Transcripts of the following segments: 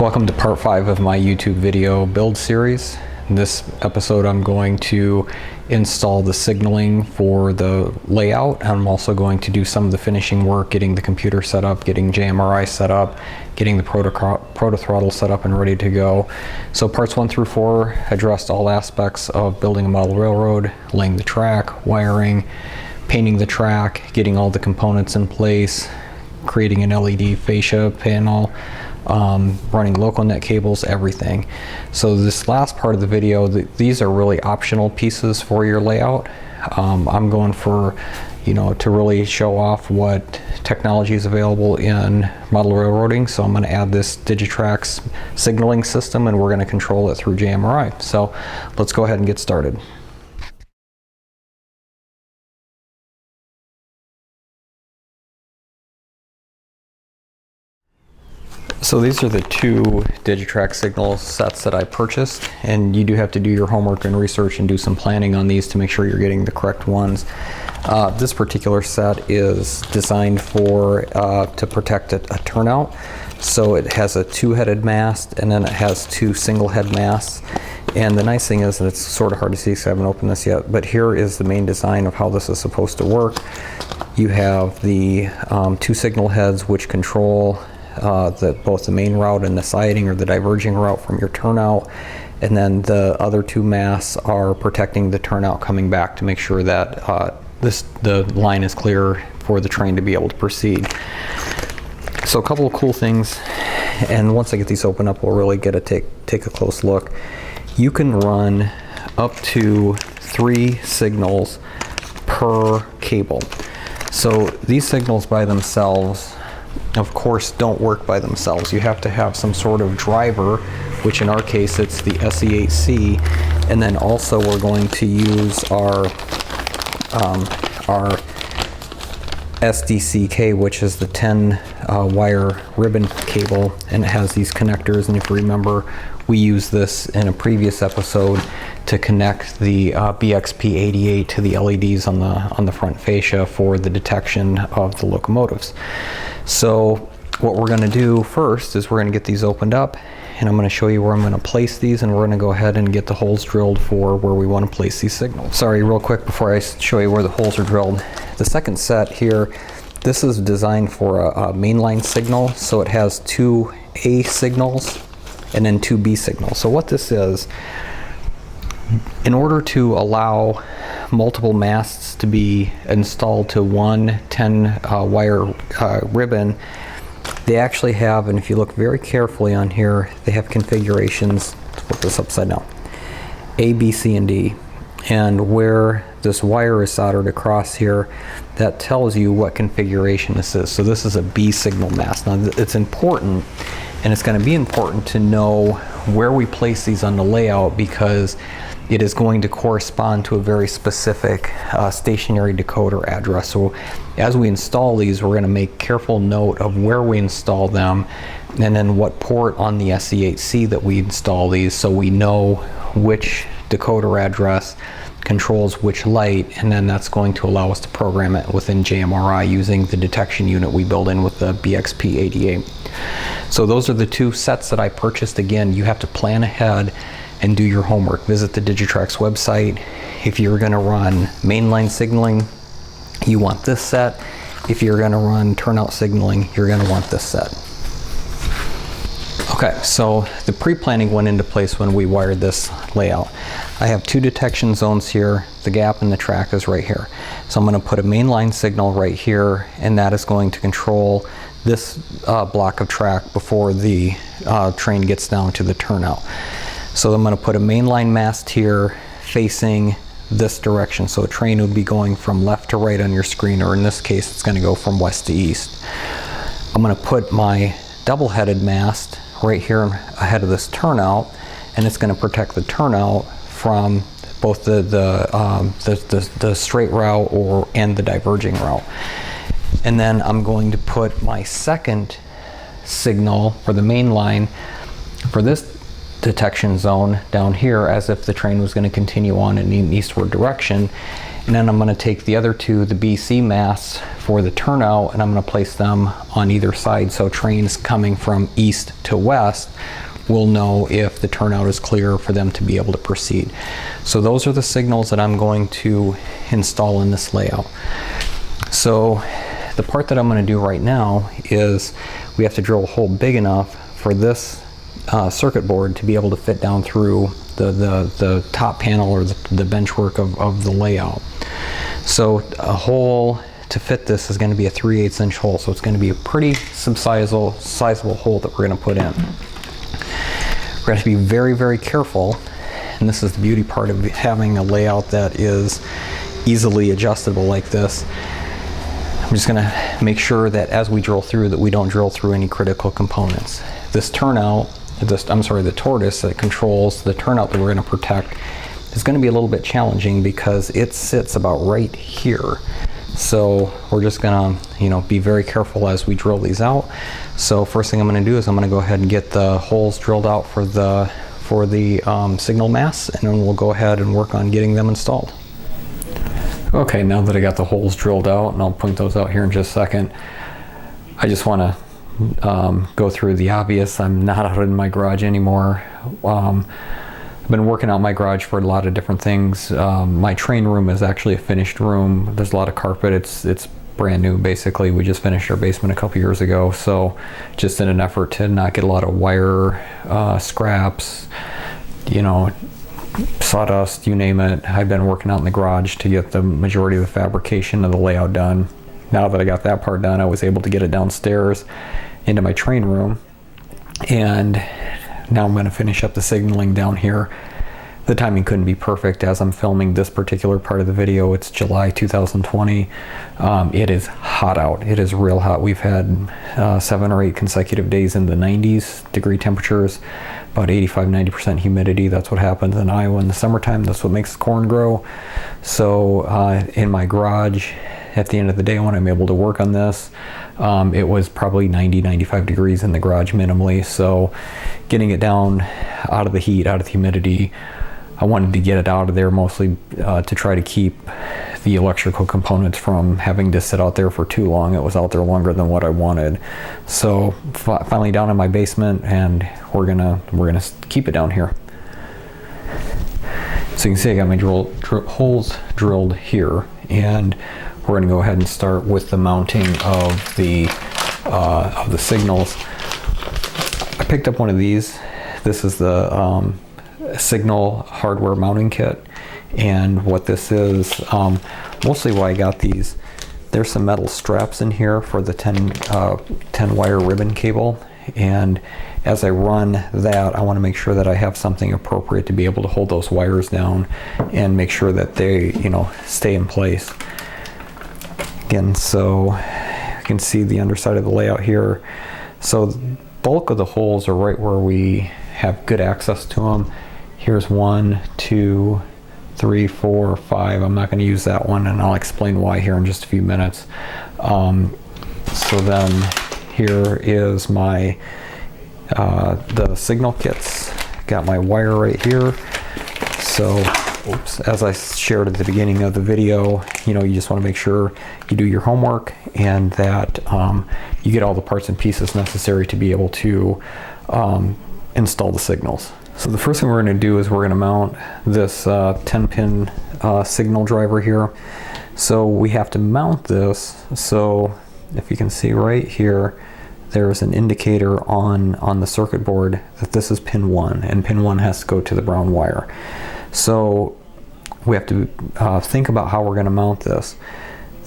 Welcome to part 5 of my YouTube video build series. In this episode I'm going to install the signaling for the layout. I'm also going to do some of the finishing work, getting the computer set up, getting JMRI set up, getting the Protothrottle set up and ready to go. So parts 1 through 4 addressed all aspects of building a model railroad, laying the track, wiring, painting the track, getting all the components in place, creating an LED fascia panel, running local net cables, everything. So this last part of the video, these are really optional pieces for your layout. I'm going for, to really show off what technology is available in model railroading. So I'm going to add this Digitrax signaling system and we're going to control it through JMRI. So let's go ahead and get started. So these are the two Digitrax signal sets that I purchased, and you do have to do your homework and research and do some planning on these to make sure you're getting the correct ones. This particular set is designed for to protect a turnout. So it has a two-headed mast and then it has two single-head masts. And the nice thing is that it's sort of hard to see because I haven't opened this yet, but here is the main design of how this is supposed to work. You have the two signal heads which control both the main route and the siding or the diverging route from your turnout, and then the other two masts are protecting the turnout coming back to make sure that the line is clear for the train to be able to proceed. So a couple of cool things, and once I get these open up we'll really get a take a close look. You can run up to 3 signals per cable. So these signals by themselves of course don't work by themselves. You have to have some sort of driver, which in our case it's the SE8C, and then also we're going to use our SDCK, which is the 10 wire ribbon cable, and it has these connectors, and if you remember we used this in a previous episode to connect the BXP88 to the LEDs on the front fascia for the detection of the locomotives. So what we're going to do first is we're going to get these opened up, and I'm going to show you where I'm going to place these, and we're going to go ahead and get the holes drilled for where we want to place these signals. Sorry, real quick before I show you where the holes are drilled. The second set here, this is designed for a mainline signal, so it has 2 A signals and then 2 B signals. So what this is, in order to allow multiple masts to be installed to one 10 wire ribbon, they actually have, and if you look very carefully on here, they have configurations. Let's put this upside down. A, B, C, and D. And where this wire is soldered across here, that tells you what configuration this is. So this is a B signal mast. Now it's important, and it's going to be important to know where we place these on the layout, because it is going to correspond to a very specific stationary decoder address. So as we install these, we're going to make careful note of where we install them and then what port on the SE8C that we install these, so we know which decoder address controls which light, and then that's going to allow us to program it within JMRI using the detection unit we build in with the BXP88. So those are the 2 sets that I purchased. Again, you have to plan ahead and do your homework. Visit the Digitrax website. If you're going to run mainline signaling, you want this set. If you're going to run turnout signaling, you're going to want this set. Okay, so the pre-planning went into place when we wired this layout. I have 2 detection zones here. The gap in the track is right here. So I'm going to put a mainline signal right here, and that is going to control this block of track before the train gets down to the turnout. So I'm going to put a mainline mast here facing this direction. So a train would be going from left to right on your screen, or in this case it's going to go from west to east. I'm going to put my double-headed mast right here ahead of this turnout, and it's going to protect the turnout from both the straight route and the diverging route. And then I'm going to put my second signal for the main line for this detection zone down here, as if the train was going to continue on in an eastward direction, And then I'm going to take the other two, the BC masts for the turnout, and I'm going to place them on either side, so trains coming from east to west will know if the turnout is clear for them to be able to proceed. So those are the signals that I'm going to install in this layout. So the part that I'm going to do right now is we have to drill a hole big enough for this circuit board to be able to fit down through the top panel or the benchwork of the layout. So a hole to fit this is going to be a 3/8 inch hole, so it's going to be a pretty sizable hole that we're going to put in. We're going to be very, very careful, and this is the beauty part of having a layout that is easily adjustable like this. I'm just going to make sure that as we drill through that we don't drill through any critical components. This turnout, the Tortoise that controls the turnout that we're going to protect is going to be a little bit challenging because it sits about right here. So we're just going to, be very careful as we drill these out. So first thing I'm going to do is I'm going to go ahead and get the holes drilled out for the signal masts, and then we'll go ahead and work on getting them installed. Okay, now that I got the holes drilled out, and I'll point those out here in just a second, I just want to go through the obvious. I'm not out in my garage anymore. I've been working out my garage for a lot of different things. My train room is actually a finished room. There's a lot of carpet. It's brand new basically. We just finished our basement a couple years ago, so just in an effort to not get a lot of wire scraps, sawdust, you name it. I've been working out in the garage to get the majority of the fabrication of the layout done. Now that I got that part done, I was able to get it downstairs into my train room, and now I'm going to finish up the signaling down here. The timing couldn't be perfect as I'm filming this particular part of the video. It's July 2020. It is hot out. It is real hot. We've had 7 or 8 consecutive days in the 90s degree temperatures, about 85-90% humidity. That's what happens in Iowa in the summertime. That's what makes the corn grow. So in my garage, at the end of the day when I'm able to work on this, it was probably 90-95 degrees in the garage minimally. So getting it down out of the heat, out of the humidity, I wanted to get it out of there mostly to try to keep the electrical components from having to sit out there for too long. It was out there longer than what I wanted. So finally down in my basement, and we're gonna keep it down here. So you can see I got my holes drilled here, and we're going to go ahead and start with the mounting of the signals. I picked up one of these. This is the signal hardware mounting kit, and what this is, mostly why I got these, there's some metal straps in here for the 10 wire ribbon cable, and as I run that, I want to make sure that I have something appropriate to be able to hold those wires down and make sure that they stay in place. Again, so you can see the underside of the layout here. So the bulk of the holes are right where we have good access to them. Here's 1, 2, 3, 4, 5. I'm not going to use that one, and I'll explain why here in just a few minutes. So then here is my the signal kits. Got my wire right here. So as I shared at the beginning of the video, you just want to make sure you do your homework and that you get all the parts and pieces necessary to be able to install the signals. So the first thing we're going to do is we're going to mount this 10-pin signal driver here. So we have to mount this. So if you can see right here, there's an indicator on the circuit board that this is pin 1, and pin 1 has to go to the brown wire. So we have to think about how we're going to mount this.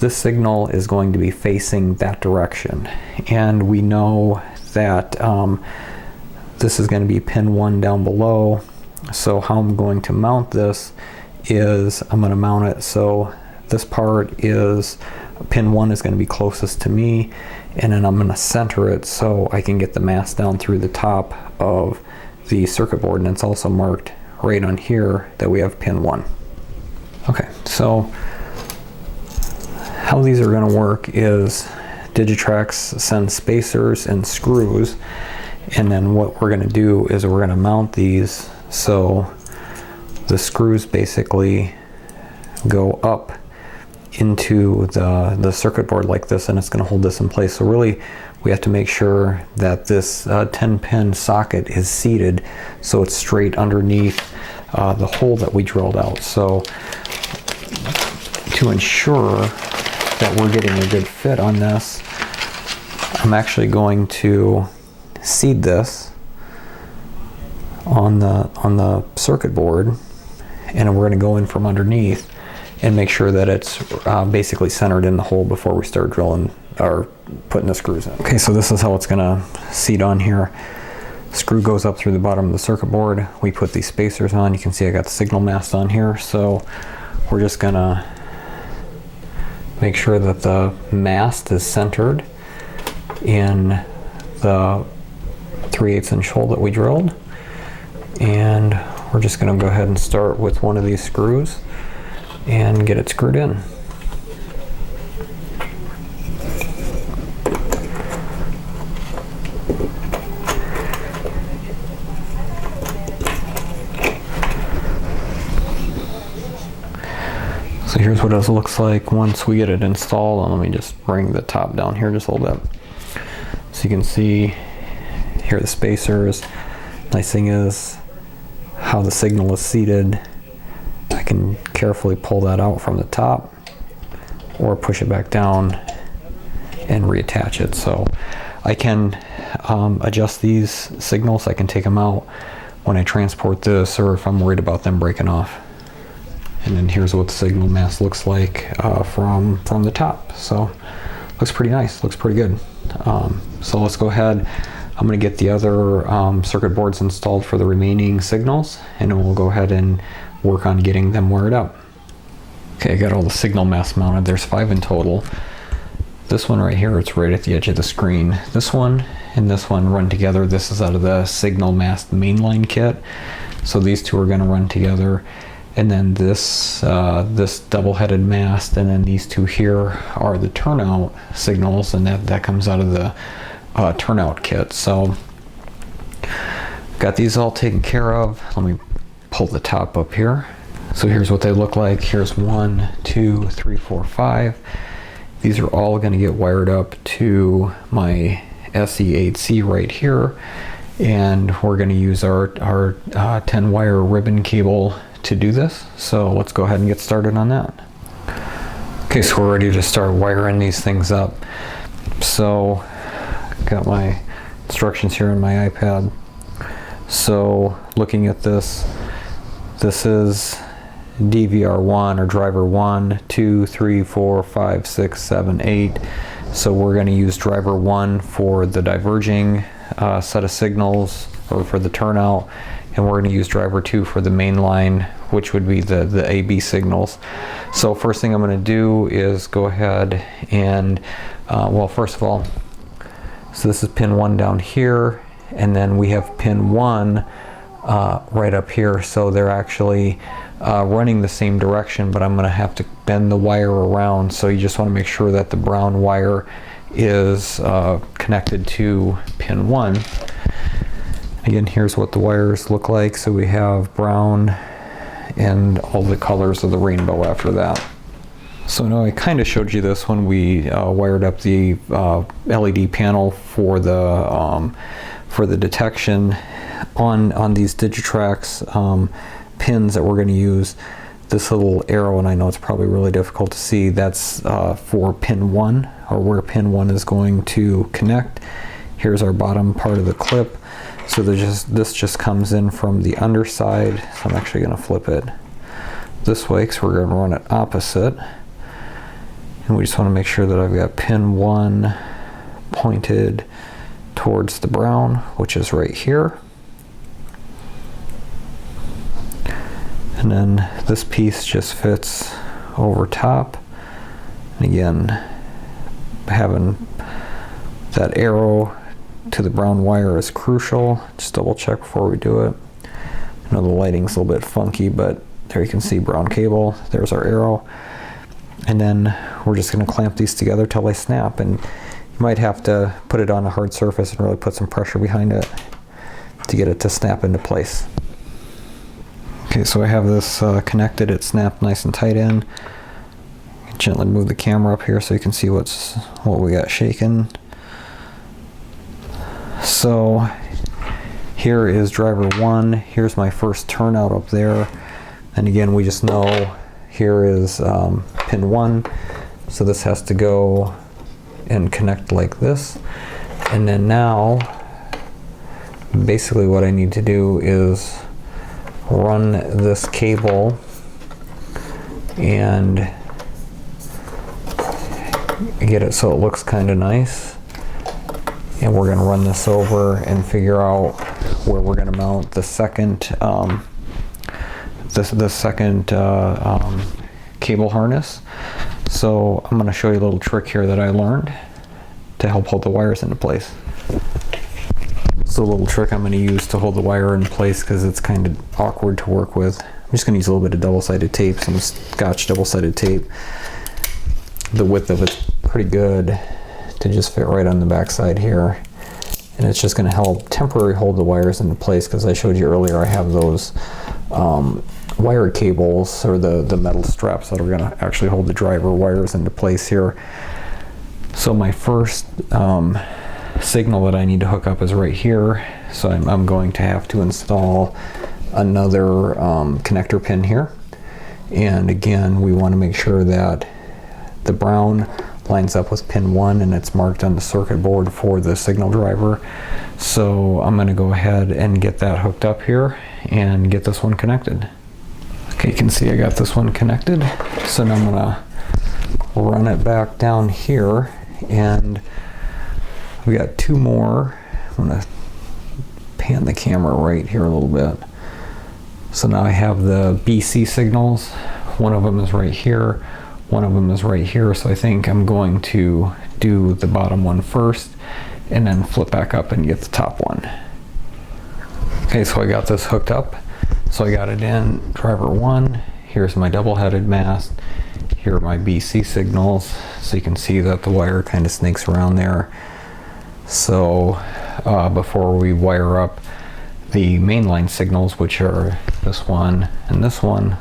This signal is going to be facing that direction, and we know that this is going to be pin 1 down below. So how I'm going to mount this is I'm going to mount it so this part is pin 1 is going to be closest to me, and then I'm going to center it so I can get the mast down through the top of the circuit board, and it's also marked right on here that we have pin 1. Okay, so how these are going to work is Digitrax sends spacers and screws, and then what we're going to do is we're going to mount these so the screws basically go up into the circuit board like this, and it's going to hold this in place. So really we have to make sure that this 10-pin socket is seated so it's straight underneath the hole that we drilled out. So to ensure that we're getting a good fit on this, I'm actually going to seat this on the circuit board, and we're going to go in from underneath and make sure that it's basically centered in the hole before we start drilling or putting the screws in. Okay, so this is how it's going to seat on here. Screw goes up through the bottom of the circuit board. We put these spacers on. You can see I got the signal mast on here, so we're just going to make sure that the mast is centered in the 3/8 inch hole that we drilled, and we're just going to go ahead and start with one of these screws and get it screwed in. So here's what it looks like once we get it installed, and let me just bring the top down here just a little bit. So you can see here the spacers. Nice thing is how the signal is seated. I can carefully pull that out from the top or push it back down and reattach it. So I can adjust these signals. I can take them out when I transport this, or if I'm worried about them breaking off. And then here's what the signal mast looks like from the top. So looks pretty nice, looks pretty good. So let's go ahead. I'm going to get the other circuit boards installed for the remaining signals, and then we'll go ahead and work on getting them wired up. Okay, I got all the signal masts mounted. There's 5 in total. This one right here, it's right at the edge of the screen. This one and this one run together. This is out of the signal mast mainline kit. So these two are going to run together. And then this this double-headed mast, and then these two here are the turnout signals, and that comes out of the turnout kit. So got these all taken care of. Let me pull the top up here. So here's what they look like. Here's 1, 2, 3, 4, 5. These are all going to get wired up to my SE8C right here, and we're going to use our 10-wire ribbon cable to do this. So let's go ahead and get started on that. Okay, so we're ready to start wiring these things up. So got my instructions here on my iPad. So looking at this, this is DVR1 or driver 1, 2, 3, 4, 5, 6, 7, 8. So we're going to use driver 1 for the diverging set of signals, or for the turnout, and we're going to use driver 2 for the main line, which would be the AB signals. So first thing I'm going to do is go ahead and well, first of all, so this is pin 1 down here, and then we have pin 1 right up here. So they're actually running the same direction, but I'm going to have to bend the wire around. So you just want to make sure that the brown wire is connected to pin 1. Again, here's what the wires look like. So we have brown and all the colors of the rainbow after that. So now I kind of showed you this when we wired up the LED panel for the detection on these Digitrax pins that we're going to use. This little arrow, and I know it's probably really difficult to see, that's for pin 1, or where pin 1 is going to connect. Here's our bottom part of the clip. So this just comes in from the underside. So I'm actually going to flip it this way because we're going to run it opposite. And we just want to make sure that I've got pin 1 pointed towards the brown, which is right here. And then this piece just fits over top. And again, having that arrow to the brown wire is crucial. Just double check before we do it. I know the lighting's a little bit funky, but there you can see brown cable. There's our arrow. And then we're just going to clamp these together till they snap. And you might have to put it on a hard surface and really put some pressure behind it to get it to snap into place. Okay, so I have this connected. It snapped nice and tight in. You can Gently move the camera up here so you can see what we got shaken. So here is driver 1. Here's my first turnout up there. And again, we just know here is pin 1. So this has to go and connect like this. And then now, basically what I need to do is run this cable and get it so it looks kind of nice. And we're going to run this over and figure out where we're going to mount the second cable harness. So I'm going to show you a little trick here that I learned to help hold the wires into place. So a little trick I'm going to use to hold the wire in place because it's kind of awkward to work with. I'm just going to use a little bit of double-sided tape, some Scotch double-sided tape. The width of it's pretty good to just fit right on the back side here. And it's just going to help temporarily hold the wires into place because I showed you earlier I have those wire cables, or the metal straps that are going to actually hold the driver wires into place here. So my first signal that I need to hook up is right here. So I'm going to have to install another connector pin here. And again, we want to make sure that the brown lines up with pin 1 and it's marked on the circuit board for the signal driver. So I'm going to go ahead and get that hooked up here and get this one connected. Okay, you can see I got this one connected. So now I'm going to run it back down here, and we got 2 more. I'm going to pan the camera right here a little bit. So now I have the BC signals. One of them is right here. One of them is right here. So I think I'm going to do the bottom one first and then flip back up and get the top one. Okay, so I got this hooked up. So I got it in driver 1. Here's my double-headed mast. Here are my BC signals. So you can see that the wire kind of snakes around there. So before we wire up the mainline signals, which are this one and this one,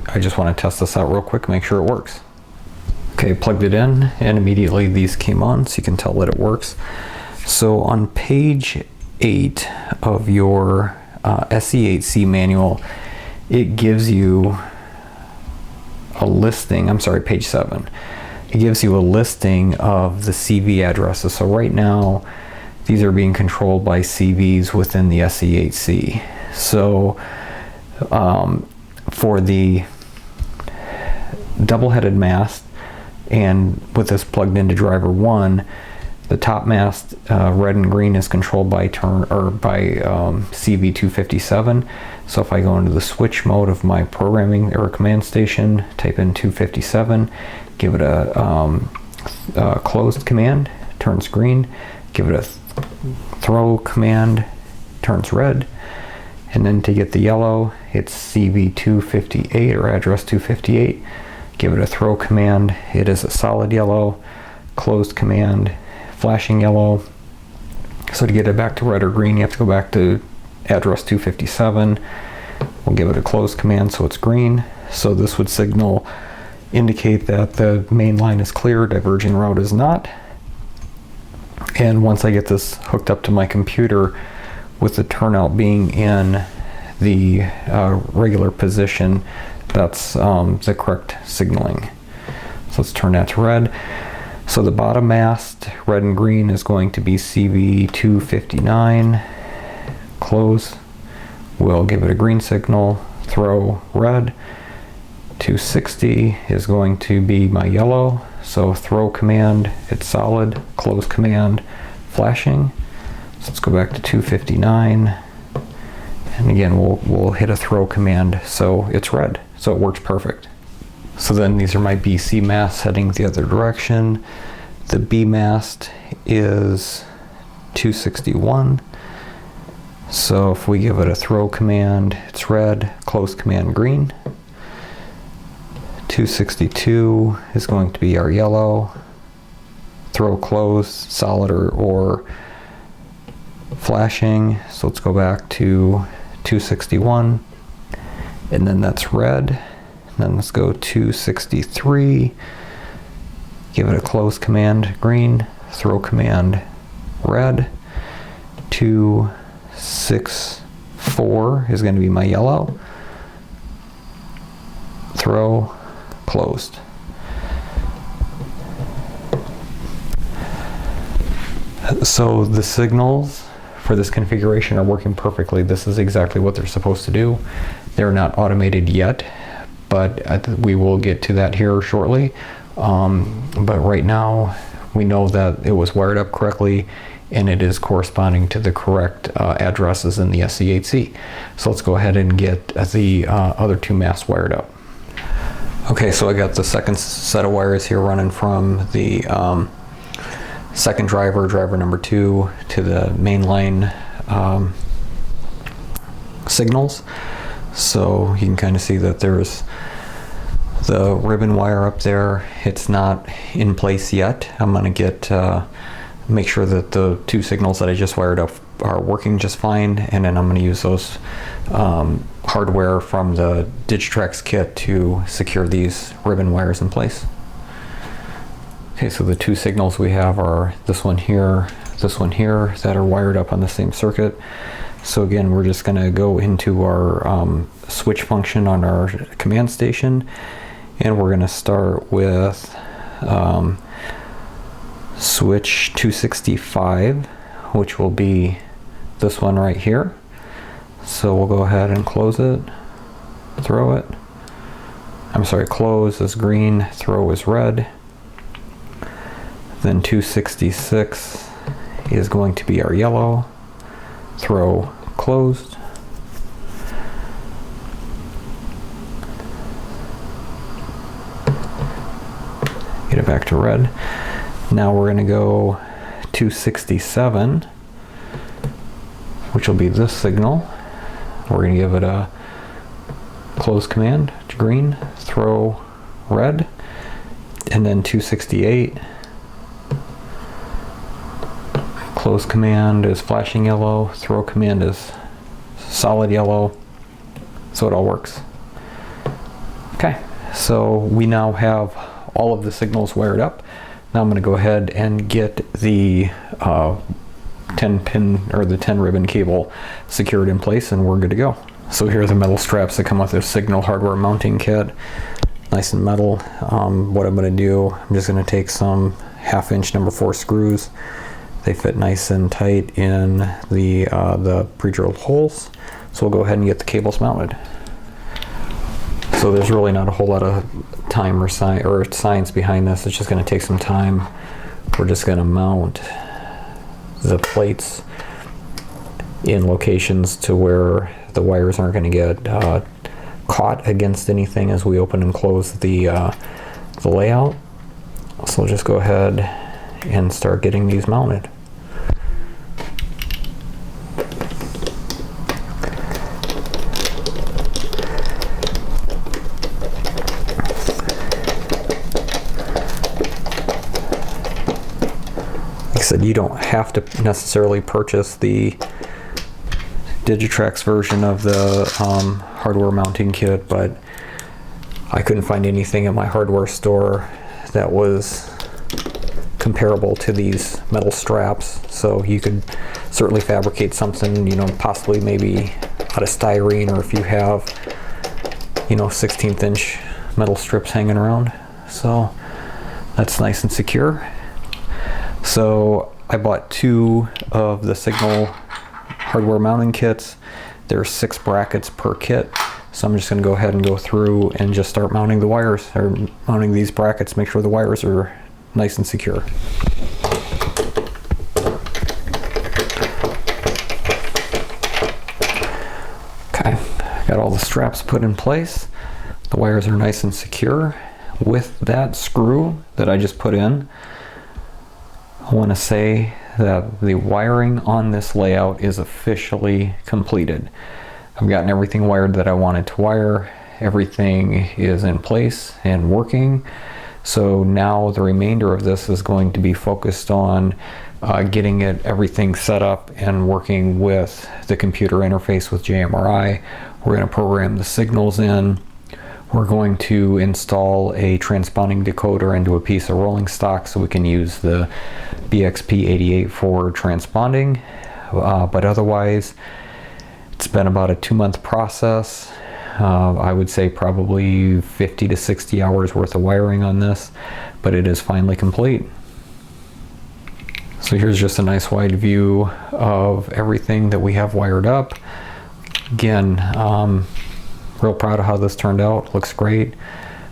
I just want to test this out real quick, make sure it works. Okay, plugged it in, and immediately these came on, so you can tell that it works. So on page 8 of your SE8C manual, it gives you a listing, I'm sorry, page 7. It gives you a listing of the CV addresses. So right now, these are being controlled by CVs within the SE8C. So for the double-headed mast, and with this plugged into driver 1, the top mast, red and green, is controlled by CV257. So if I go into the switch mode of my programming or command station, type in 257, give it a closed command, turns green. Give it a throw command, turns red. And then to get the yellow, it's CV258 or address 258. Give it a throw command. It is a solid yellow. Closed command, flashing yellow. So to get it back to red or green, you have to go back to address 257. We'll give it a closed command so it's green. So this would indicate that the main line is clear, diverging route is not. And once I get this hooked up to my computer, with the turnout being in the regular position, that's the correct signaling. So let's turn that to red. So the bottom mast, red and green, is going to be CV259. Close. We'll give it a green signal. Throw red. 260 is going to be my yellow. So throw command, it's solid. Close command, flashing. So let's go back to 259. And again, we'll hit a throw command, so it's red. So it works perfect. So then these are my BC masts heading the other direction. The B mast is 261. So if we give it a throw command, it's red. Close command, green. 262 is going to be our yellow. Throw close, solid or flashing. So let's go back to 261. And then that's red. And then let's go 263. give it a close command green, throw command red. 264 is going to be my yellow. Throw closed. So the signals for this configuration are working perfectly. This is exactly what they're supposed to do. They're not automated yet, but we will get to that here shortly. But right now we know that it was wired up correctly and it is corresponding to the correct addresses in the SC8C. So let's go ahead and get the other two masts wired up. Okay, so I got the second set of wires here running from the second driver number 2, to the main line signals. So you can kind of see that there's the ribbon wire up there. It's not in place yet. I'm going to get make sure that the two signals that I just wired up are working just fine, and then I'm going to use those hardware from the Digitrax kit to secure these ribbon wires in place. Okay, so the two signals we have are this one here that are wired up on the same circuit. So again, we're just going to go into our switch function on our command station, and we're going to start with switch 265, which will be this one right here. So we'll go ahead and close it, throw it. I'm sorry, close is green, throw is red. Then 266 is going to be our yellow, throw closed. Get it back to red. Now we're going to go 267, which will be this signal. We're going to give it a close command to green, throw red, and then 268. Close command is flashing yellow, throw command is solid yellow, so it all works. Okay, so we now have all of the signals wired up. Now I'm going to go ahead and get the 10 pin or the 10 ribbon cable secured in place, and we're good to go. So here are the metal straps that come with this signal hardware mounting kit. Nice and metal. What I'm going to do, I'm just going to take some 1/2 inch number 4 screws. They fit nice and tight in the pre-drilled holes. So we'll go ahead and get the cables mounted. So there's really not a whole lot of time or science behind this. It's just going to take some time. We're just going to mount the plates in locations to where the wires aren't going to get caught against anything as we open and close the layout. So we'll just go ahead and start getting these mounted. Like I said, you don't have to necessarily purchase the Digitrax version of the hardware mounting kit, but I couldn't find anything at my hardware store that was comparable to these metal straps. So you could certainly fabricate something, you know, possibly maybe out of styrene, or if you have, you know, 1/16 inch metal strips hanging around. So that's nice and secure. So I bought 2 of the signal hardware mounting kits. There's 6 brackets per kit. So I'm just going to go ahead and go through and just start mounting the wires, or mounting these brackets, make sure the wires are nice and secure. Okay, got all the straps put in place. The wires are nice and secure. With that screw that I just put in, I want to say that the wiring on this layout is officially completed. I've gotten everything wired that I wanted to wire. Everything is in place and working. So now the remainder of this is going to be focused on getting everything set up and working with the computer interface with JMRI. We're going to program the signals in. We're going to install a transponding decoder into a piece of rolling stock so we can use the BXP88 for transponding, but otherwise it's been about a 2-month process. I would say probably 50 to 60 hours worth of wiring on this, but it is finally complete. So here's just a nice wide view of everything that we have wired up. Again, real proud of how this turned out. Looks great.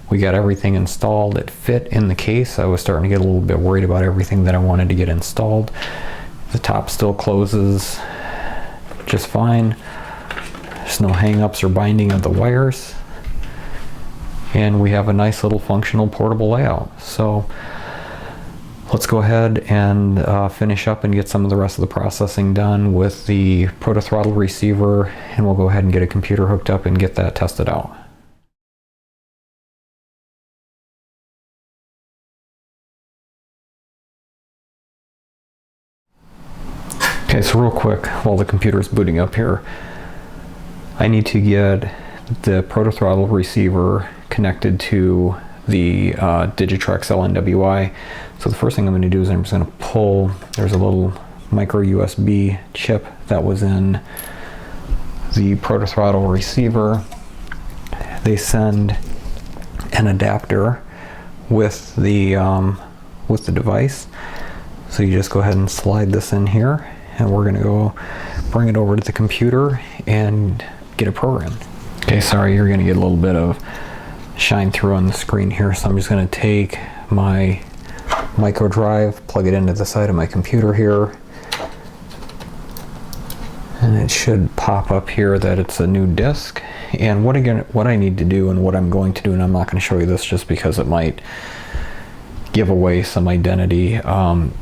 We got everything installed. It fit in the case. I was starting to get a little bit worried about everything that I wanted to get installed. The top still closes just fine. There's no hang-ups or binding of the wires. And we have a nice little functional portable layout. So let's go ahead and finish up and get some of the rest of the processing done with the Protothrottle receiver, and we'll go ahead and get a computer hooked up and get that tested out. Okay, so real quick, while the computer is booting up here, I need to get the Protothrottle receiver connected to the Digitrex LNWI. So the first thing I'm going to do is I'm just going to pull, there's a little micro USB chip that was in the Protothrottle receiver. They send an adapter with the device. So you just go ahead and slide this in here, and we're going to go bring it over to the computer and get it programmed. Okay, sorry, you're going to get a little bit of shine through on the screen here, so I'm just going to take my micro drive, plug it into the side of my computer here, and it should pop up here that it's a new disk. And what I need to do and what I'm going to do, and I'm not going to show you this just because it might give away some identity,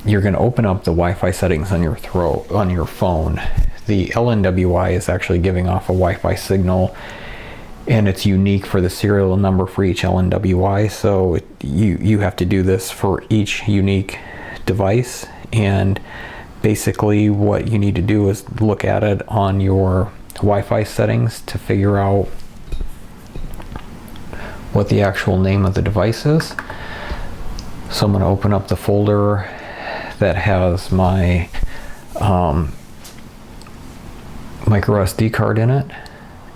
you're going to open up the Wi-Fi settings on your phone. The LNWI is actually giving off a Wi-Fi signal, and it's unique for the serial number for each LNWI, so you have to do this for each unique device. And basically what you need to do is look at it on your Wi-Fi settings to figure out what the actual name of the device is. So I'm going to open up the folder that has my micro SD card in it,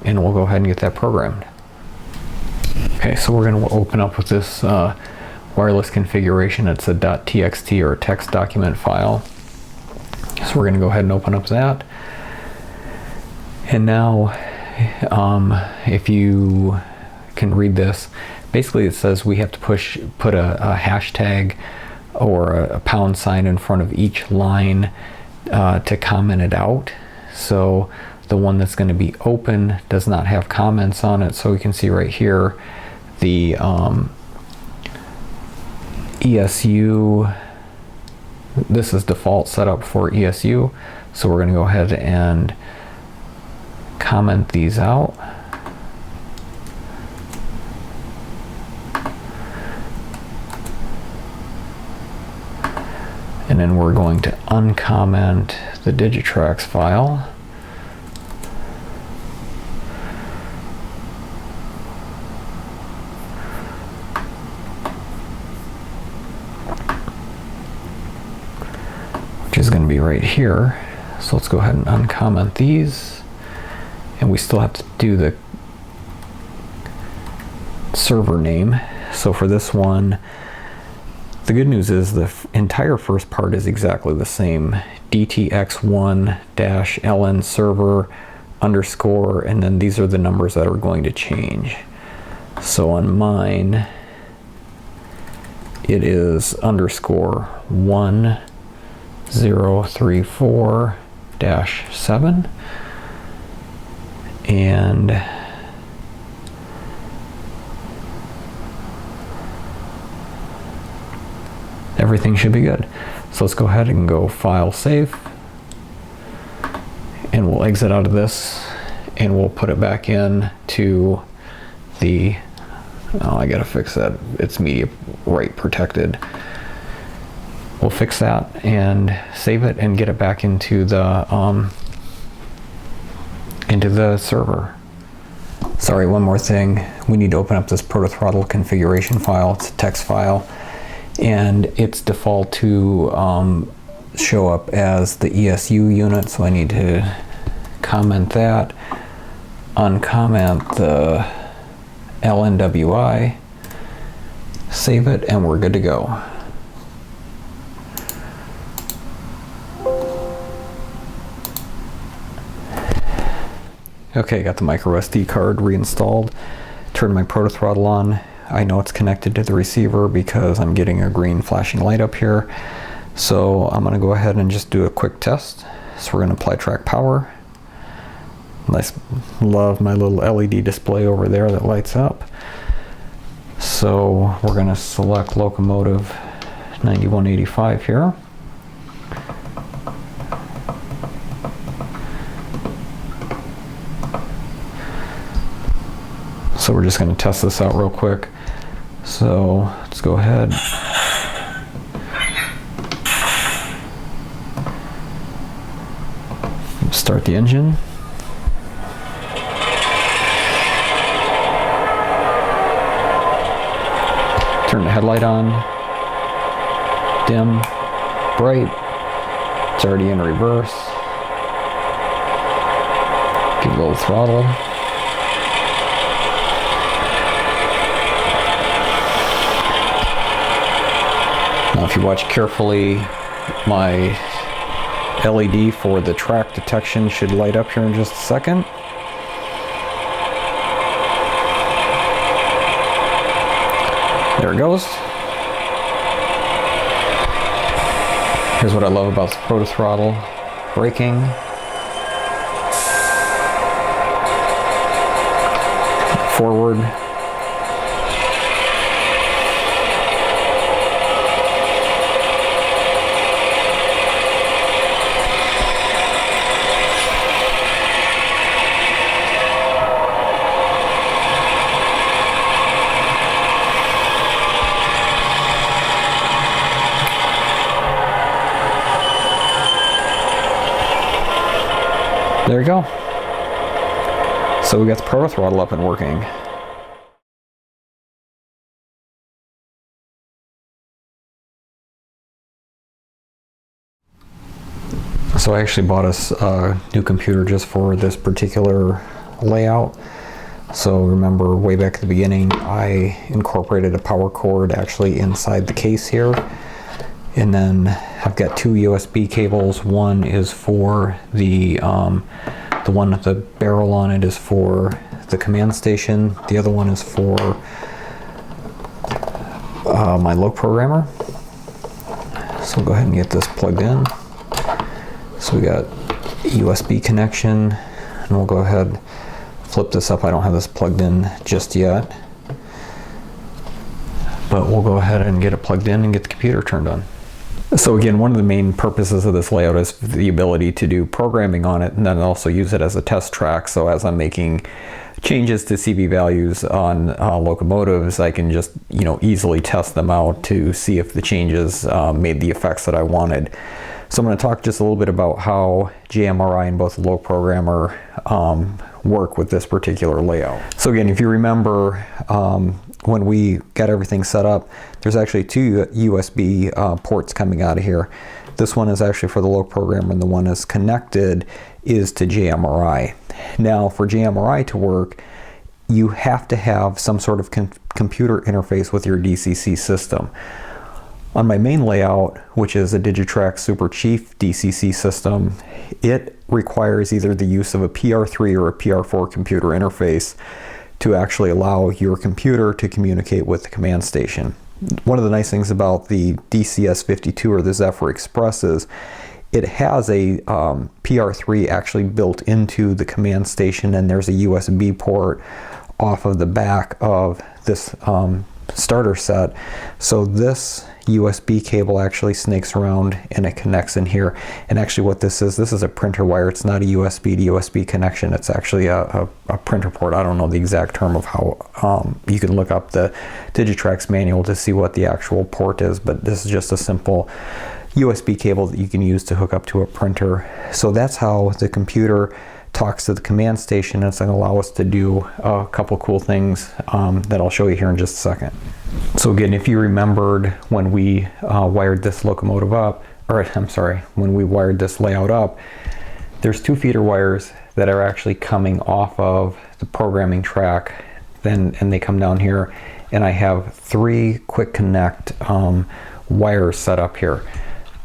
and we'll go ahead and get that programmed. Okay, so we're going to open up with this wireless configuration. It's a .txt or a text document file. So we're going to go ahead and open up that. And now, if you can read this, basically it says we have to put a hashtag or a pound sign in front of each line to comment it out. So the one that's going to be open does not have comments on it. So we can see right here the ESU, this is default setup for ESU. So we're going to go ahead and comment these out. And then we're going to uncomment the Digitrex file. Which is going to be right here. So let's go ahead and uncomment these. And we still have to do the server name. So for this one, the good news is the entire first part is exactly the same. DTX1-LN server underscore, and then these are the numbers that are going to change. So on mine, it is underscore 1034-7. And everything should be good. So let's go ahead and go File, Save, and we'll exit out of this, and we'll put it back in to the, oh, I gotta fix that, it's media write protected. We'll fix that and save it and get it back into the server. Sorry, one more thing. We need to open up this Protothrottle configuration file. It's a text file, and its default to show up as the ESU unit, so I need to comment that, uncomment the LNWI, save it, and we're good to go. Okay, got the micro SD card reinstalled. Turned my Protothrottle on. I know it's connected to the receiver because I'm getting a green flashing light up here. So I'm gonna go ahead and just do a quick test. So we're gonna apply track power. Nice, love my little LED display over there that lights up. So we're gonna select locomotive 9185 here. So we're just going to test this out real quick. So let's go ahead. Start the engine. Turn the headlight on. Dim. Bright. It's already in reverse. Give it a little throttle. Now if you watch carefully, my LED for the track detection should light up here in just a second. There it goes. Here's what I love about the Protothrottle. Braking. Forward. There you go. So we got the Protothrottle up and working. So I actually bought us a new computer just for this particular layout. So remember way back at the beginning, I incorporated a power cord actually inside the case here. And then I've got two USB cables. One is for the one with the barrel on it is for the command station. The other one is for my LokProgrammer. So we'll go ahead and get this plugged in. So we got USB connection, and we'll go ahead flip this up. I don't have this plugged in just yet, but we'll go ahead and get it plugged in and get the computer turned on. So again, one of the main purposes of this layout is the ability to do programming on it and then also use it as a test track. So as I'm making changes to CV values on locomotives, I can just easily test them out to see if the changes made the effects that I wanted. So I'm going to talk just a little bit about how JMRI and both LokProgrammer work with this particular layout. So again, if you remember, when we got everything set up, there's actually two USB ports coming out of here. This one is actually for the LokProgrammer, and the one that's connected is to JMRI. Now for JMRI to work, you have to have some sort of computer interface with your DCC system. On my main layout, which is a Digitrax Super Chief DCC system, it requires either the use of a PR3 or a PR4 computer interface to actually allow your computer to communicate with the command station. One of the nice things about the DCS52 or the Zephyr Express is it has a PR3 actually built into the command station, and there's a USB port off of the back of this starter set. So this USB cable actually snakes around and it connects in here. And actually what this is a printer wire. It's not a USB to USB connection. It's actually a printer port. I don't know the exact term of how, you can look up the Digitrax manual to see what the actual port is, but this is just a simple USB cable that you can use to hook up to a printer. So that's how the computer talks to the command station, and it's going to allow us to do a couple cool things that I'll show you here in just a second. So again, if you remembered when we wired this locomotive up, or I'm sorry, when we wired this layout up, there's 2 feeder wires that are actually coming off of the programming track, and they come down here, and I have 3 quick connect wires set up here.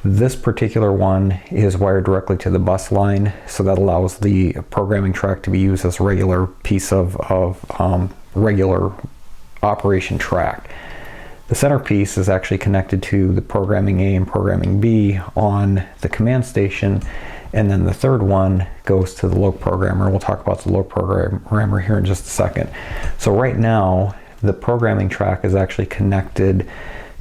This particular one is wired directly to the bus line, so that allows the programming track to be used as a regular piece of regular operation track. The centerpiece is actually connected to the programming A and programming B on the command station, and then the third one goes to the LokProgrammer. We'll talk about the LokProgrammer here in just a second. So right now, the programming track is actually connected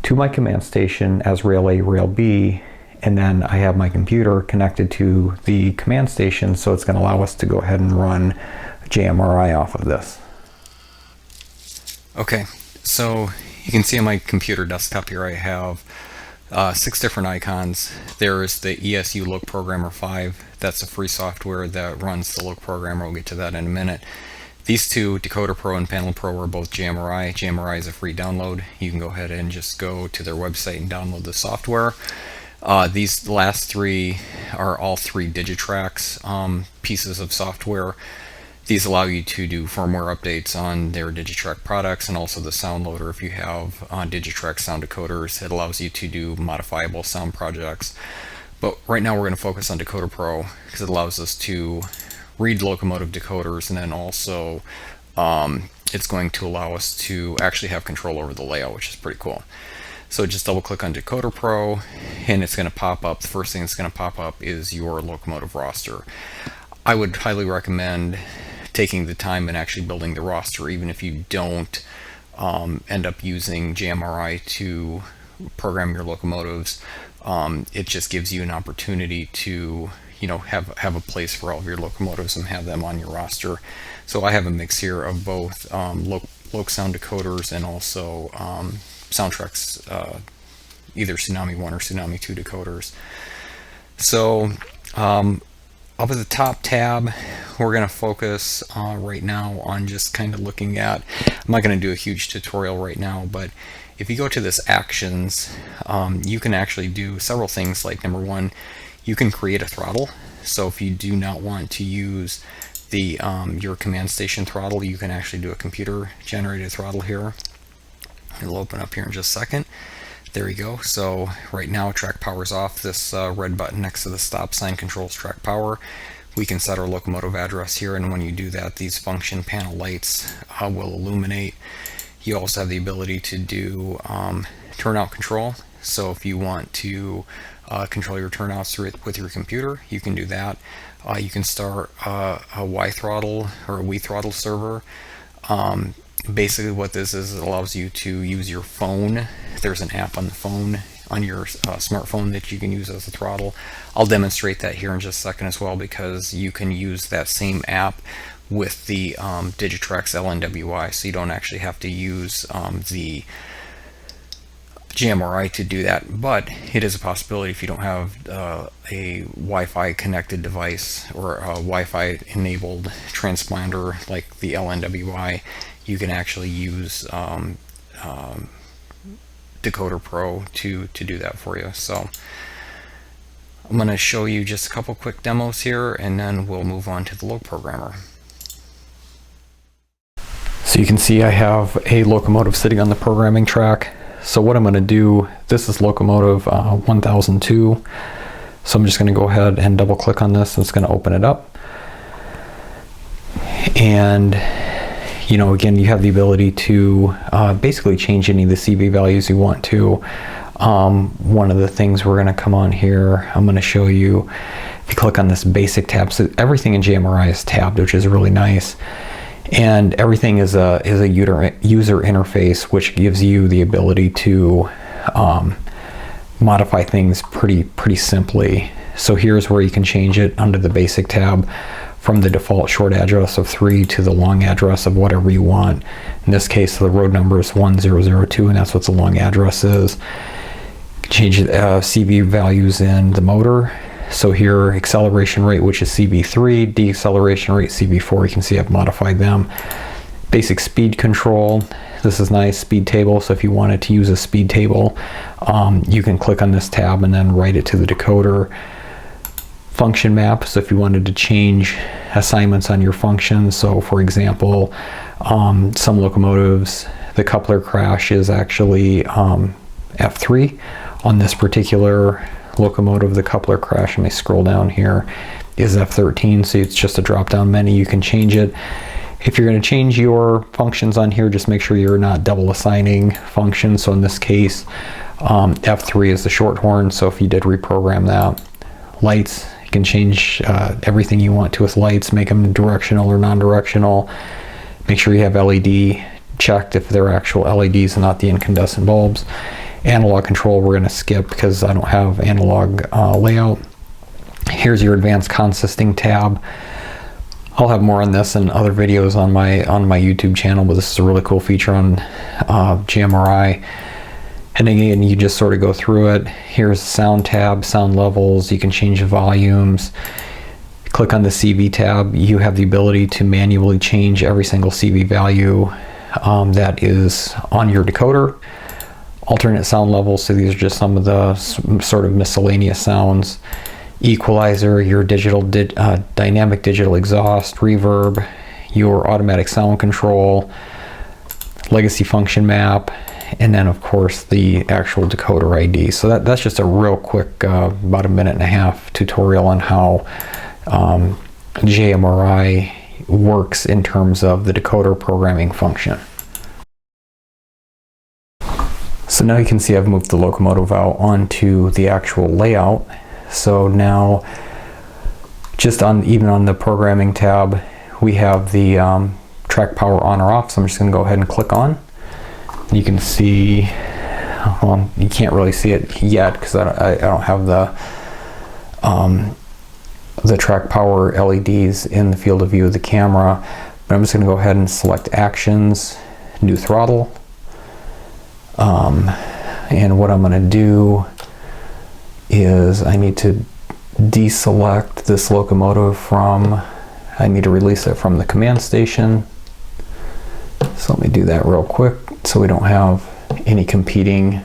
to my command station as rail A, rail B, and then I have my computer connected to the command station, so it's going to allow us to go ahead and run JMRI off of this. Okay, so you can see on my computer desktop here I have 6 different icons. There's the ESU LokProgrammer 5. That's a free software that runs the LokProgrammer. We'll get to that in a minute. These 2, Decoder Pro and Panel Pro, are both JMRI. JMRI is a free download. You can go ahead and just go to their website and download the software. These last 3 are all 3 Digitrax pieces of software. These allow you to do firmware updates on their Digitrax products, and also the sound loader. If you have Digitrax sound decoders, it allows you to do modifiable sound projects. But right now we're going to focus on Decoder Pro because it allows us to read locomotive decoders, and then also it's going to allow us to actually have control over the layout, which is pretty cool. So just double click on Decoder Pro, and it's going to pop up. The first thing that's going to pop up is your locomotive roster. I would highly recommend taking the time and actually building the roster, even if you don't end up using JMRI to program your locomotives. It just gives you an opportunity to have a place for all of your locomotives and have them on your roster. So I have a mix here of both Lok sound decoders and also Soundtrack's either Tsunami 1 or Tsunami 2 decoders. So up at the top tab, we're going to focus right now on just kind of looking at, I'm not going to do a huge tutorial right now, but if you go to this actions, you can actually do several things. Like number 1, you can create a throttle. So if you do not want to use the your command station throttle, you can actually do a computer generated throttle here. It'll open up here in just a second. There you go. So right now track power is off. This red button next to the stop sign controls track power. We can set our locomotive address here, and when you do that, these function panel lights will illuminate. You also have the ability to do turnout control. So if you want to control your turnouts with your computer, you can do that. You can start a Y throttle or a We throttle server. Basically what this is, it allows you to use your phone. There's an app on the phone, on your smartphone, that you can use as a throttle. I'll demonstrate that here in just a second as well, because you can use that same app with the Digitrax LNWI, so you don't actually have to use the JMRI to do that. But it is a possibility if you don't have a Wi-Fi connected device or a Wi-Fi enabled transponder like the LNWI, you can actually use Decoder Pro to do that for you. So I'm going to show you just a couple quick demos here, and then we'll move on to the LokProgrammer. So you can see I have a locomotive sitting on the programming track. So what I'm going to do, this is locomotive 1002. So I'm just going to go ahead and double click on this, and it's going to open it up. And again, you have the ability to basically change any of the CV values you want to. One of the things we're going to come on here, I'm going to show you, if you click on this basic tab, so everything in JMRI is tabbed, which is really nice. And everything is a user interface, which gives you the ability to modify things pretty simply. So here's where you can change it under the basic tab, from the default short address of 3 to the long address of whatever you want. In this case, the road number is 1002, and that's what the long address is. Change CV values in the motor. So here, acceleration rate, which is CV3, deceleration rate, CV4. You can see I've modified them. Basic speed control. This is nice, speed table. So if you wanted to use a speed table, you can click on this tab and then write it to the decoder. Function map. So if you wanted to change assignments on your functions. So for example, some locomotives, the coupler crash is actually F3. On this particular locomotive, the coupler crash, let me scroll down here, is F13. So it's just a drop down menu. You can change it. If you're going to change your functions on here, just make sure you're not double assigning functions. So in this case, F3 is the short horn. So if you did reprogram that. Lights, you can change everything you want to with lights, make them directional or non-directional. Make sure you have LED checked if they're actual LEDs and not the incandescent bulbs. Analog control we're going to skip because I don't have analog layout. Here's your advanced consisting tab. I'll have more on this in other videos on my YouTube channel, but this is a really cool feature on JMRI. And again, you just sort of go through it. Here's the sound tab, sound levels. You can change the volumes. Click on the CV tab. You have the ability to manually change every single CV value that is on your decoder. Alternate sound levels. So these are just some of the sort of miscellaneous sounds. Equalizer, your digital dynamic digital exhaust, reverb, your automatic sound control, legacy function map, and then of course the actual decoder ID. So that's just a real quick about a minute and a half tutorial on how JMRI works in terms of the decoder programming function. So now you can see I've moved the locomotive out onto the actual layout. So now, just even on the programming tab, we have the track power on or off. So I'm just going to go ahead and click on. You can see, well, you can't really see it yet because I don't have the track power LEDs in the field of view of the camera. But I'm just going to go ahead and select Actions, New Throttle. And what I'm going to do is I need to deselect this locomotive from, I need to release it from the command station. So let me do that real quick so we don't have any competing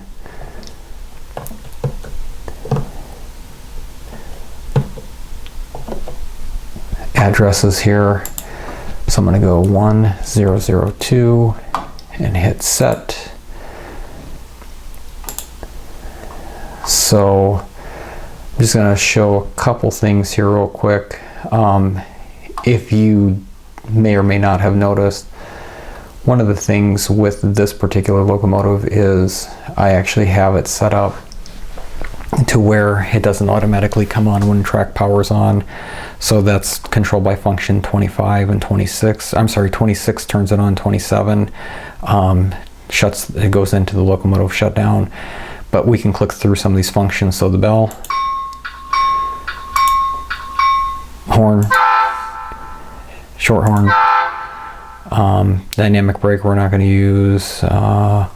addresses here. So I'm going to go 1002 and hit set. So I'm just going to show a couple things here real quick. If you may or may not have noticed, one of the things with this particular locomotive is I actually have it set up to where it doesn't automatically come on when track power is on. So that's controlled by function 25 and 26. I'm sorry, 26 turns it on, 27 it goes into the locomotive shutdown. But we can click through some of these functions. So the bell, horn, short horn, dynamic brake we're not going to use. Let's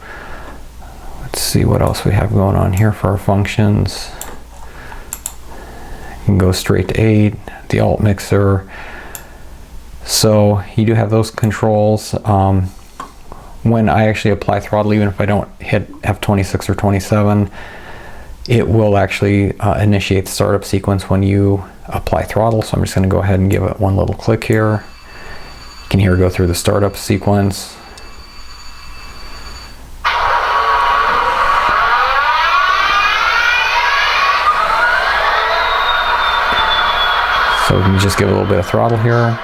see what else we have going on here for our functions. You can go straight to 8, the alt mixer. So you do have those controls. When I actually apply throttle, even if I don't hit F26 or 27, it will actually initiate the startup sequence when you apply throttle. So I'm just going to go ahead and give it one little click here. You can hear it go through the startup sequence. So we can just give it a little bit of throttle here.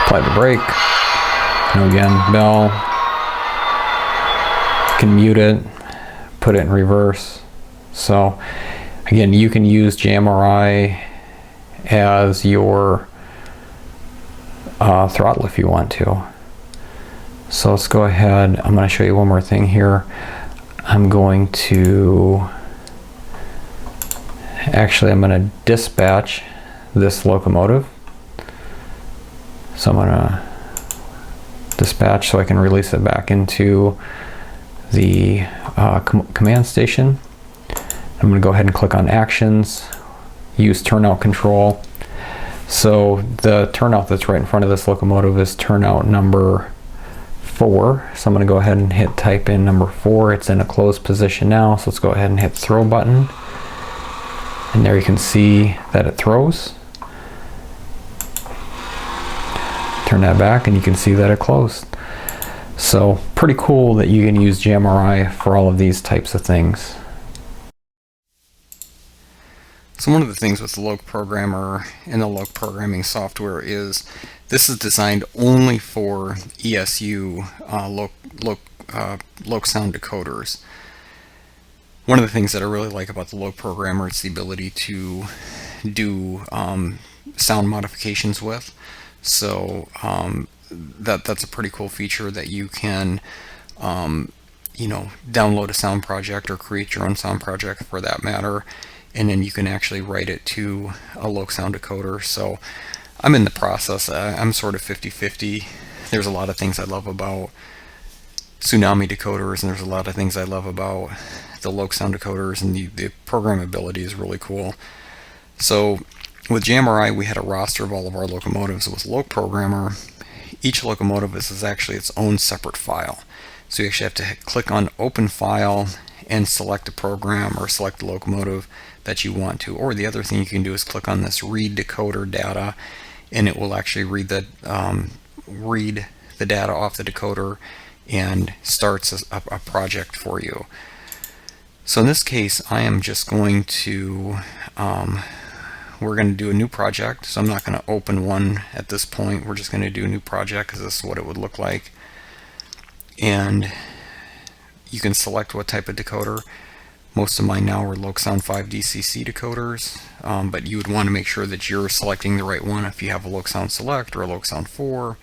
Apply the brake. And again, bell. You can mute it, put it in reverse. So again, you can use JMRI as your throttle if you want to. So let's go ahead. I'm going to show you one more thing here. I'm going to dispatch this locomotive. So I'm going to dispatch so I can release it back into the command station. I'm going to go ahead and click on actions, use turnout control. So the turnout that's right in front of this locomotive is turnout number 4. So I'm going to go ahead and type in number 4. It's in a closed position now, so let's go ahead and hit throw button. And there you can see that it throws. Turn that back and you can see that it closed. So pretty cool that you can use JMRI for all of these types of things. So one of the things with the LokProgrammer and the Lok software is this is designed only for ESU Lok sound decoders. One of the things that I really like about the LokProgrammer is the ability to do sound modifications with. So that's a pretty cool feature that you can you know, download a sound project or create your own sound project for that matter, and then you can actually write it to a Lok sound decoder. So I'm in the process. I'm sort of 50-50. There's a lot of things I love about Tsunami decoders, and there's a lot of things I love about the Lok sound decoders, and the programmability is really cool. So with JMRI, we had a roster of all of our locomotives. With LokProgrammer, each locomotive is actually its own separate file. So you actually have to click on Open File and select a program or select the locomotive that you want to. Or the other thing you can do is click on this Read Decoder Data, and it will actually read the data off the decoder and starts a project for you. So in this case, I am just going to we're going to do a new project. So I'm not going to open one at this point. We're just going to do a new project because this is what it would look like. And you can select what type of decoder. Most of mine now are LokSound 5 DCC decoders, but you would want to make sure that you're selecting the right one. If you have a LokSound Select or a LokSound 4,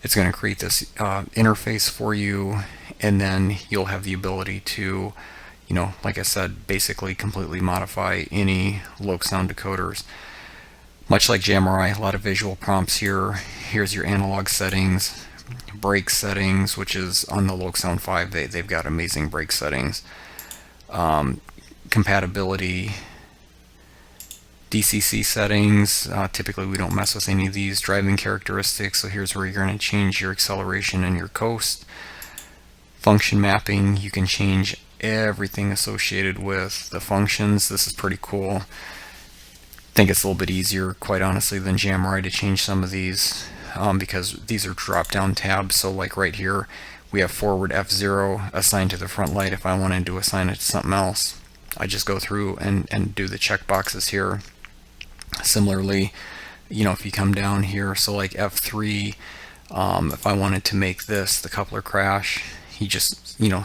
it's going to create this interface for you, and then you'll have the ability to, you know, like I said, basically completely modify any LokSound decoders. Much like JMRI, a lot of visual prompts here. Here's your analog settings, brake settings, which is on the LokSound 5. They've got amazing brake settings. Compatibility, DCC settings. Typically we don't mess with any of these. Driving characteristics, so here's where you're going to change your acceleration and your coast. Function mapping, you can change everything associated with the functions. This is pretty cool. I think it's a little bit easier, quite honestly, than JMRI to change some of these because these are drop down tabs. So like right here we have forward F0 assigned to the front light. If I wanted to assign it to something else, I just go through and do the check boxes here. Similarly, you know, if you come down here, so like F3, if I wanted to make this the coupler crash, you just, you know,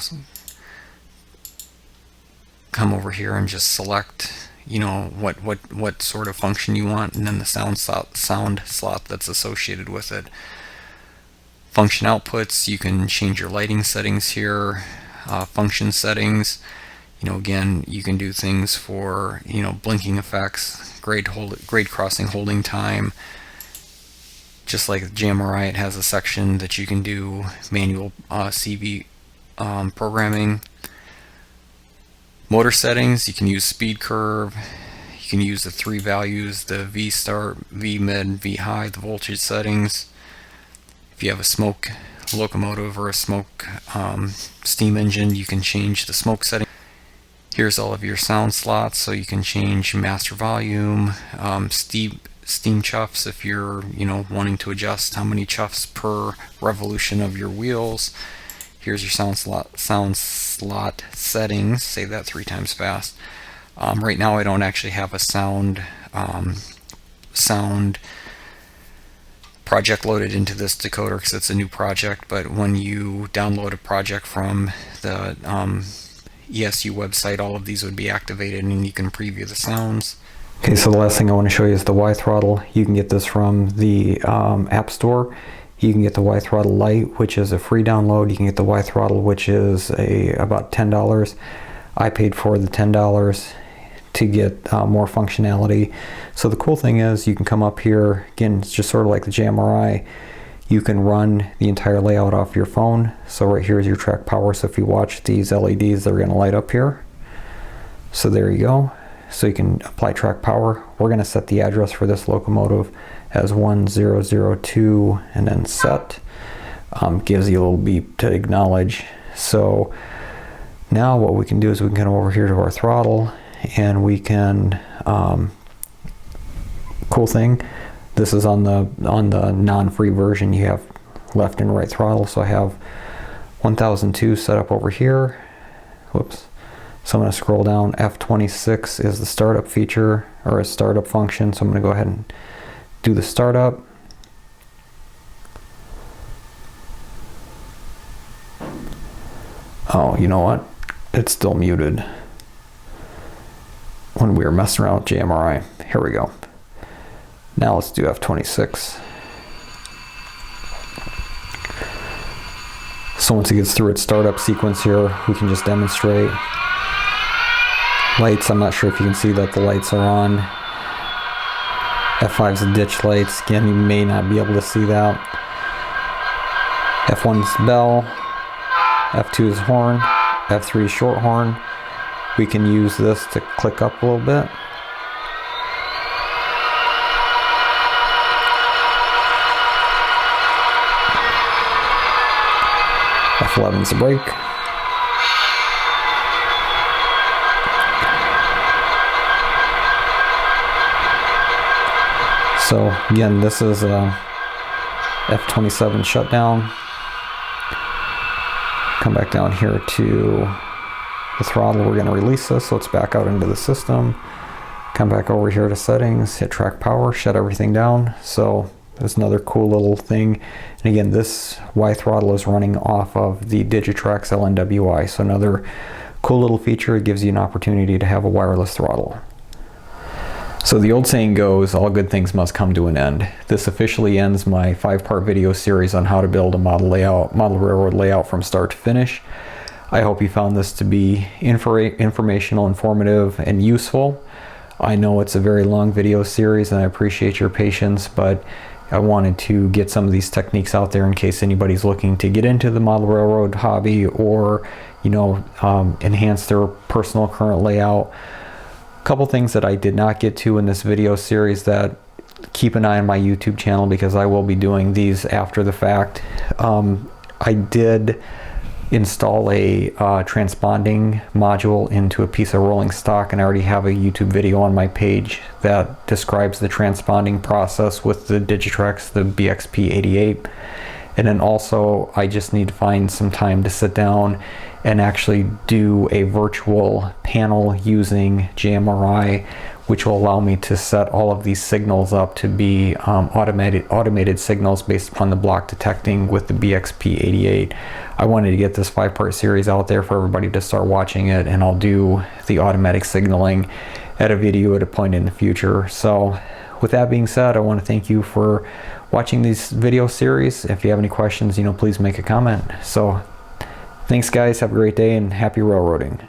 come over here and just select, you know, what sort of function you want, and then the sound slot that's associated with it. Function outputs, you can change your lighting settings here. Function settings, you know, again, you can do things for, you know, blinking effects, grade crossing holding time. Just like JMRI, it has a section that you can do manual CV programming. Motor settings, you can use speed curve, you can use the 3 values, the V start, V mid, V high, the voltage settings. If you have a smoke locomotive or a smoke steam engine, you can change the smoke setting. Here's all of your sound slots, so you can change master volume, steam chuffs if you're, you know, wanting to adjust how many chuffs per revolution of your wheels. Here's your sound slot settings. Say that 3 times fast. Right now I don't actually have a sound project loaded into this decoder because it's a new project, but when you download a project from the ESU website, all of these would be activated and you can preview the sounds. Okay, so the last thing I want to show you is the Y-Throttle. You can get this from the App Store. You can get the Y-Throttle Lite, which is a free download. You can get the Y-Throttle, which is about $10. I paid for the $10 to get more functionality. So the cool thing is you can come up here, again, it's just sort of like the JMRI. You can run the entire layout off your phone. So right here is your track power. So if you watch these LEDs, they're going to light up here. So there you go. So you can apply track power. We're going to set the address for this locomotive as 1002 and then set. Gives you a little beep to acknowledge. So now what we can do is we can come over here to our throttle, and we can, cool thing, this is on the non-free version. You have left and right throttle. So I have 1002 set up over here. Whoops. So I'm going to scroll down. F26 is the startup feature, or a startup function. So I'm going to go ahead and do the startup. Oh, you know what? It's still muted when we were messing around with JMRI. Here we go. Now let's do F26. So once it gets through its startup sequence here, we can just demonstrate. Lights, I'm not sure if you can see that the lights are on. F5's the ditch lights. Again, you may not be able to see that. F1's bell. F2 is horn. F3 is short horn. We can use this to click up a little bit. F11's the brake. So again, this is a F27 shutdown. Come back down here to the throttle. We're going to release this, so it's back out into the system. Come back over here to settings, hit track power, shut everything down. So there's another cool little thing. And again, this Y throttle is running off of the Digitrax LNWI. So another cool little feature. It gives you an opportunity to have a wireless throttle. So the old saying goes, all good things must come to an end. This officially ends my 5-part video series on how to build a model railroad layout from start to finish. I hope you found this to be informational, informative, and useful. I know it's a very long video series and I appreciate your patience, but I wanted to get some of these techniques out there in case anybody's looking to get into the model railroad hobby, or enhance their personal current layout. Couple things that I did not get to in this video series that keep an eye on my YouTube channel, because I will be doing these after the fact. I did install a transponding module into a piece of rolling stock, and I already have a YouTube video on my page that describes the transponding process with the Digitrax, the BXP88. And then also I just need to find some time to sit down and actually do a virtual panel using JMRI, which will allow me to set all of these signals up to be automated signals based upon the block detecting with the BXP88. I wanted to get this 5-part series out there for everybody to start watching it, and I'll do the automatic signaling at a video at a point in the future. So with that being said, I want to thank you for watching this video series. If you have any questions, please make a comment. So thanks guys, have a great day and happy railroading.